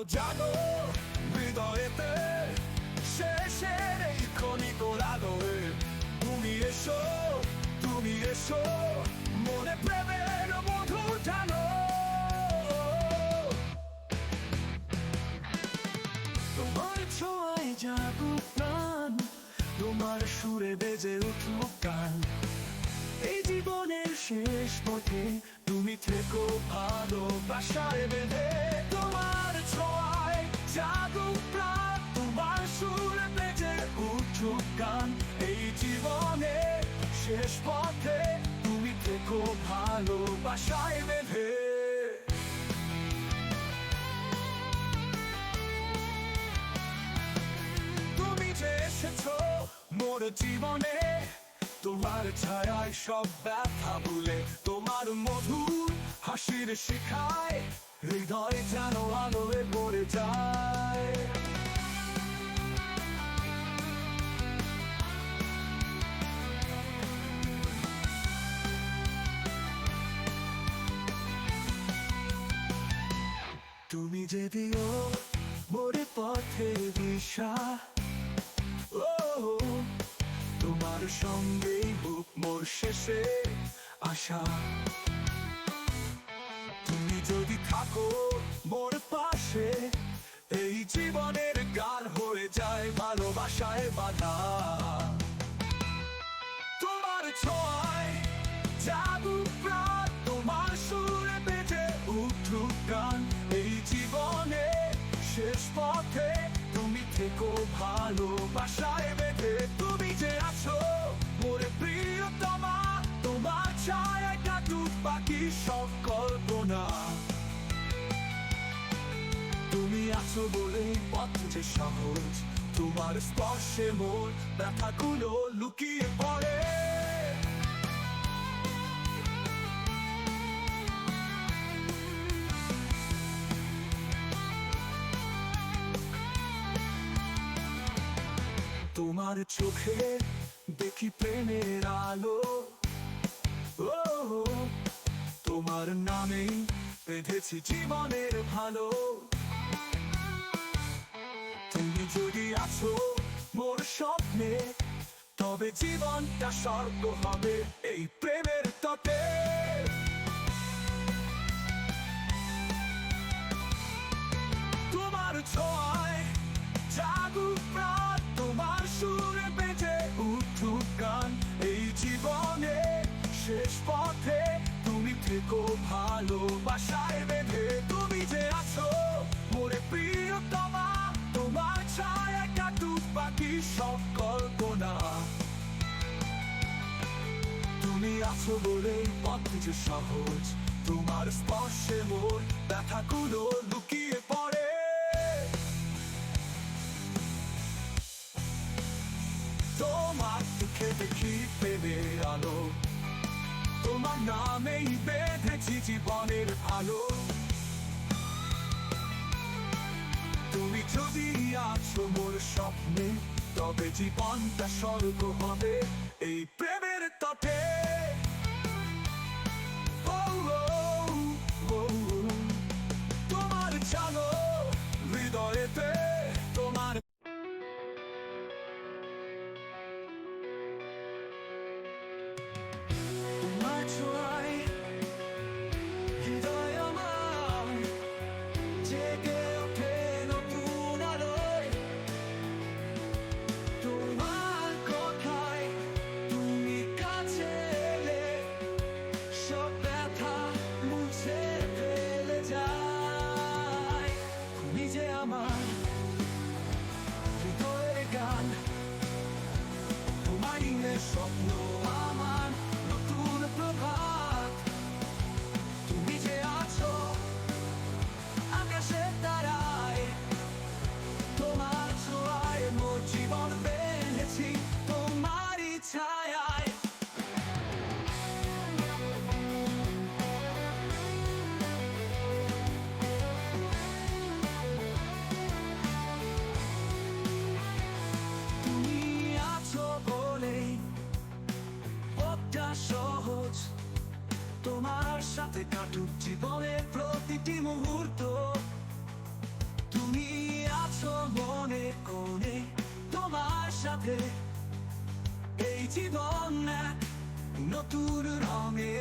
জাগো হৃদয়েতে, শেষের এই ক্ষণিকর আলোয় তুমি এসো, তুমি এসো, মনে প্রেমের মধু জানো। তোমার ছোঁয়ায় জাগুক প্রাণ, তোমার সুরে বেজে উঠুক গান। এই জীবনের শেষ পথে তুমি থেকো ভালোবাসায় বেঁধে। তোমার ছোঁয়ায় জাগুক প্রাণ, তোমার সুরে বেজে উঠুক গান। এই জীবনে শেষ পথে তুমি থেকো ভালোবাসায় বেঁধে। তুমি যে এসেছো মোর জীবনে, তোমার ছায়ায় সব ব্যথা ভুলে, তোমার মধুর হাসির শিখায় হৃদয় যেন আলোয় ভরে যায়। তুমি যে দিও মোরে পথে দিশা, তোমার সঙ্গেই হোক মোর শেষে আশা। তুমি যদি থাকো মোর পাশে, এই জীবনের গান হয়ে যায় ভালোবাসায় বাঁধা। তোমার ছোঁয়ায় জাগুক প্রাণ, তোমার সুরে বেজে উঠুক গান। এই জীবনে শেষ পথে তুমি থেকো ভালোবাসায় বেঁধে। তুমি যে আছো মোরে প্রিয়তমা, তোমার ছায়ায় কাটুক বাকি সব কল্পনা। তুমি আছো বলে পথ যে সহজ, তোমার স্পর্শে মোর ব্যথাগুলো লুকিয়ে পড়ে। তোমার চোখে দেখি প্রেমের আলো, তোমার নামে বেঁধেছি জীবনের ভালো। তুমি যদি আছো মোর স্বপ্নে, তবে জীবনটা স্বর্গ হবে এই প্রেমের তটে। তোমার ছোঁয়ায় জাগুক প্রাণ, তোমার সুরে বেজে উঠুক গান। এই জীবনে শেষ পথে তুমি থেকো ভালোবাসায় বেঁধে। তুমি যে আছো মোরে প্রিয়তমা, তোমার ছায়া কাটুক বাকি সব কল্পনা। তুমি আছো বলে পথ যে সহজ, তোমার স্পর্শে মোর ব্যথাগুলো লুকিয়ে পড়ে। তোমার চোখে দেখি প্রেমের আলো, তোমার নামেই বেঁধেছি জীবনের ভালো। তুমি যদি আছো মোর স্বপ্নে, তবে জীবনটা স্বর্গ হবে এই প্রেমের তটে। তোমার জানো হৃদয়েতে, তোমার ছোঁয়ায় হৃদয় আমার জেগে ওঠে নতুন আলোয়। তোমার কথায় তুমি কাছে এলে, সব ব্যথা মুছে ফেলে যায়। তুমি যে আমার হৃদয়ের গান, তোমারই স্বপ্ন আমার নতুন প্রভাত। তুমি যে আছো আকাশের তারায়, তোমার ছোঁয়ায় মোর জীবন বেঁধেছি তোমারই ছায়ায়। তুমি আছো বলেই পথটা সহজ, তোমার সাথে কাটুক জীবনের প্রতিটি মুহূর্ত। তুমি আছো মনে কোণে, তোমার সাথে এই জীবন এক নতুন রঙে।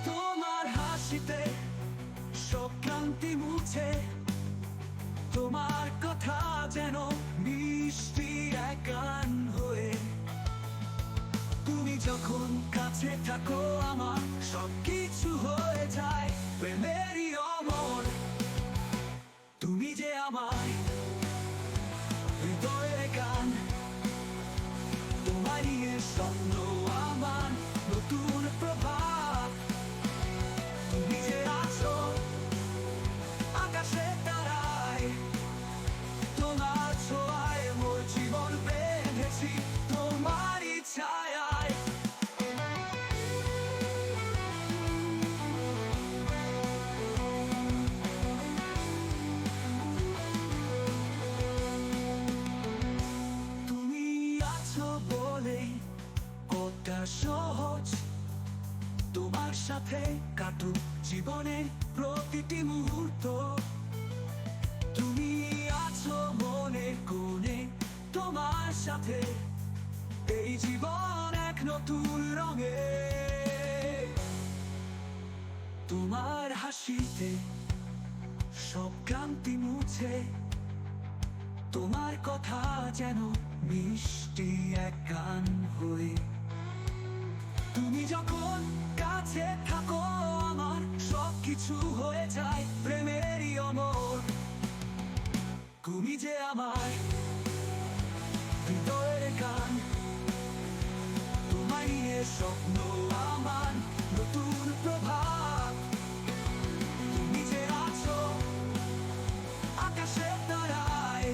তোমার হাসিতে সব ক্লান্তি মুছে, তোমার কথা যেন মিষ্টি এক গান হয়ে। তুমি যখন কাছে থাকো আমার সবকিছু হয়ে যায় প্রেমেরই অমর। তুমি যে আমার হৃদয়ের গান, তোমার নিয়ে স্বপ্ন আমার নতুন প্রভাত। তুমি যে আছো আকাশে তারায়, তোমার ছোঁয়ায় মোর জীবন বেঁধেছি তোমারই ছায়ায়। তুমি আছো বলে কতটা সহজ, তোমার সাথে কাটুক জীবনে প্রতিটি মুহূর্ত। তুমি আছো মনে কোণে, তোমার সাথে এই জীবন এক নতুন রঙে। তোমার হাসিতে সব ক্লান্তি মুছে, তোমার কথা যেন মিষ্টি এক গান হয়ে। তুমি যখন কাছে থাকো আমার সবকিছু হয়ে যায় প্রেমেরই অমর। তুমি যে আমার হৃদয়ের গান, তোমার নিয়ে স্বপ্ন আমার নতুন প্রভাত। তুমি যে আছো আকাশে তারায়,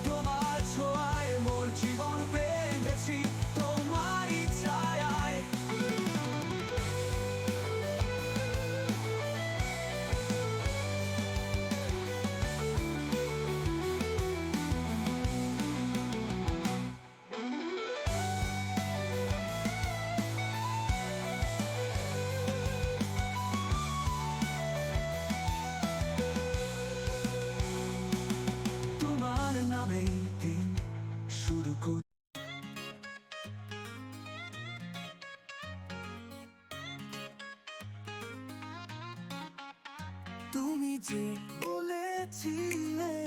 তোমার ছোঁয়ায় মোর জীবন বেঁধেছি তোমারই ছায়ায়। তোমার নামেই দিন শুরু করি। তুমি যে বলেছিলে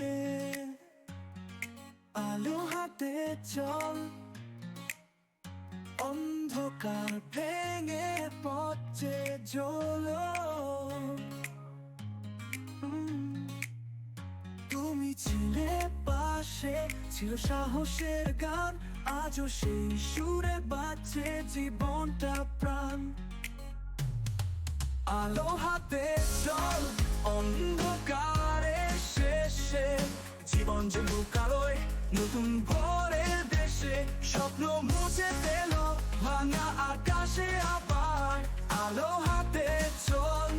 আলো হাতে চল, অন্ধকার ভেঙে পথে জ্বলো। তুমি ছিলে পাশে, ছিল সাহসের গান, আজও সেই সুরে বাজছে জীবনটা প্রাণ। আলো হাতে চল অন্ধকারে শেষে, জীবন যে লুকালোয় নতুন ভোরের দেশে। স্বপ্ন মুছে দিল ভাঙা আকাশে আবার, আলো হাতে চল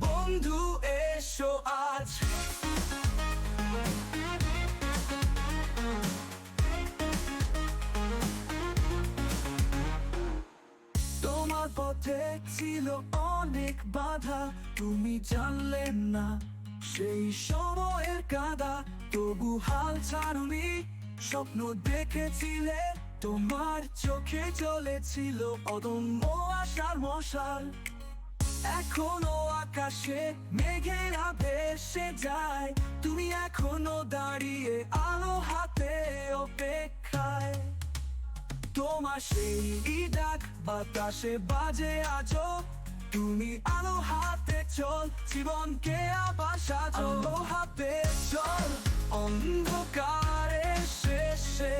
বন্ধু এসো আজ। তোমার পথে ছিল অনেক বাধা, তুমি জানলে না সেই সময়ের কাঁদা। তবু হাল ছাড়ুনি, স্বপ্ন দেখেছিলে, তোমার চোখে জ্বলেছিল অদম্য আশার মশাল। এখনো আকাশে মেঘেরা ভেসে যায়, তুমি এখনো দাঁড়িয়ে আলো হাতে অপেক্ষায়। তোমার সেই ডাক বাতাসে বাজে আজও, তুমি আলো হাতে চল জীবনকে আবার সাজো। আলো হাতে চল অন্ধকারে শেষে,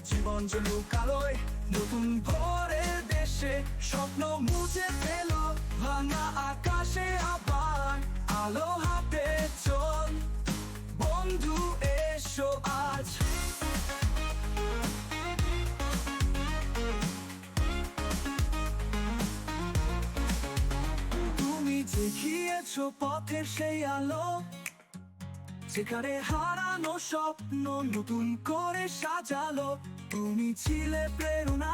জীবন যে লুকালোয় নতুন ভোরের দেশে। স্বপ্ন মুছে দিল ভাঙা আকাশে আবার, আলো হাতে চল বন্ধু এসো আজ। দেখিয়েছো পথের সেই আলো, যেখানে হারানো স্বপ্ন নতুন করে সাজালো। তুমি ছিলে প্রেরণা,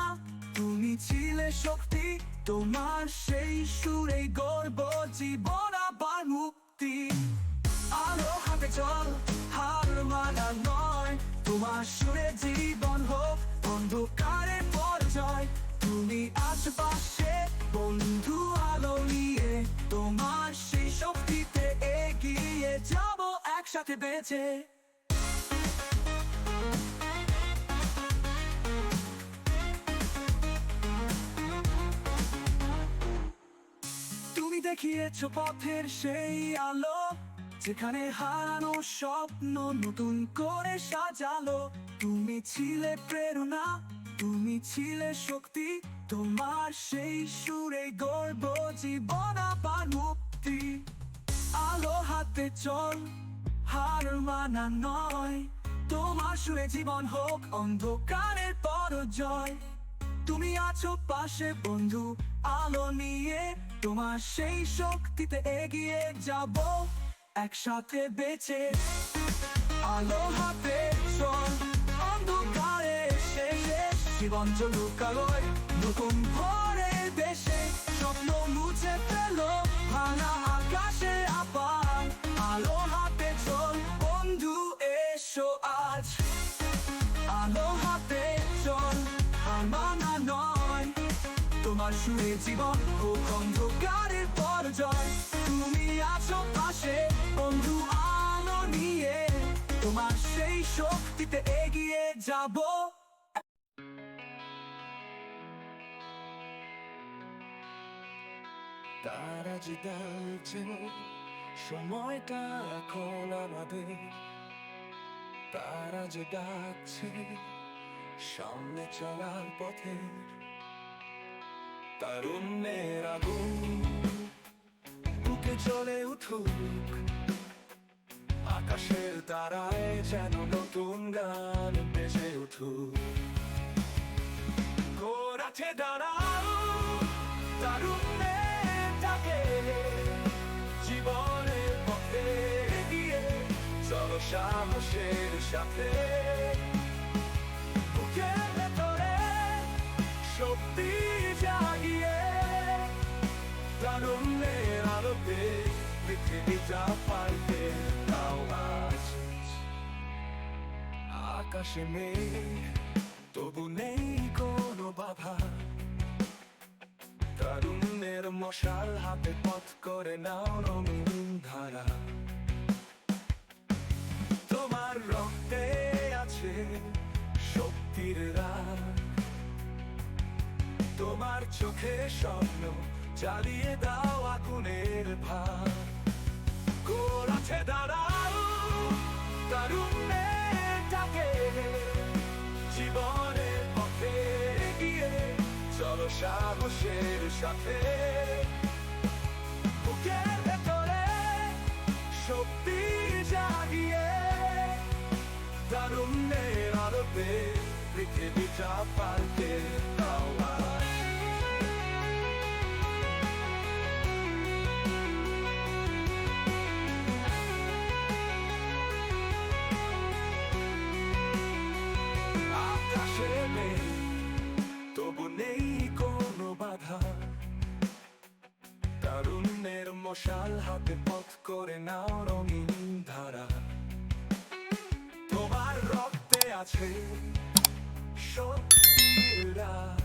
তুমি ছিলে শক্তি, তোমার সেই সুরে গর্ব জীবন আবার মুক্তি। আলো হাতে চল, হার মানা নয়, তোমার সুরে জীবন হোক অন্ধকারের পরাজয়। তুমি আশেপাশে বন্ধু আলো নিয়ে, তোমার সেই শক্তিতে এগিয়ে যাব একসাথে বেঁচে। তুমি দেখিয়েছো পথের সেই আলো, যেখানে হারানো স্বপ্ন নতুন করে সাজালো। তুমি ছিলে প্রেরণা, তুমি ছিলে শক্তি, তোমার সেই সুরে গর্ব জীবন আবার মুক্তি। আলো হাতে চল, হার মানা নয়, তোমার সুরে জীবন হোক অন্ধকারের পরাজয়। তুমি আছো পাশে বন্ধু আলো নিয়ে, তোমার সেই শক্তিতে এগিয়ে যাব একসাথে বেঁচে। আলো হাতে চল, অন্ধকারে শেষে জীবন চলুক আলোয় নতুন ভোরের দেশে। স্বপ্ন মুছে ফেল ভাঙা আকাশে আবার, আলো হাতে চল বন্ধু এসো আজ। আলো হাতে চল, হার মানা নয়, তোমার সুরে জীবন হোক অন্ধকারের পরাজয়। তুমি আছো পাশে বন্ধু আলো নিয়ে, তোমার সেই শক্তিতে এগিয়ে যাব। তারা যে ডাকছে, সময়টা এখন আমাদের। তারা যে ডাকছে, সামনে চলার পথে। তারুণ্যের আগুন বুকে জ্বলে উঠুক, আকাশের তারায় যেন নতুন গান বেজে উঠুক। গোরাঠে দাঁড়াও তারুণ্যের ডাকে, জীবনের পথে এগিয়ে চলো সাহসের সাথে। বুকের ভেতরে শক্তি জাগিয়ে, তারুণ্যের আলোতে পৃথিবীটা পাল্টে দাও আজ। আকাশে মেঘ তবু নেই কোনো বাধা, তারুণ্যের মশাল হাতে পথ করে নাও রঙিন ধারা। তোমার রক্তে আছে শক্তির রাগ, তোমার চোখে স্বপ্ন জ্বালিয়ে দাও আগুনের ভার। গোরাঠে দাঁড়াও তারুণ্যের ডাকে, জীবনের পথে এগিয়ে চলো সাহসের সাথে। বুকের ভেতরে শক্তি জাগিয়ে, তারুণ্যের আলোতে পৃথিবীটা পাল্টে দাও আজ। আকাশে নেই তবু নেই কোনো বাধা, তারুণ্যের মশাল হাতে পথ করে নাও রঙিন ধারা। তোমার রক্তে আছে শক্তির রাগ,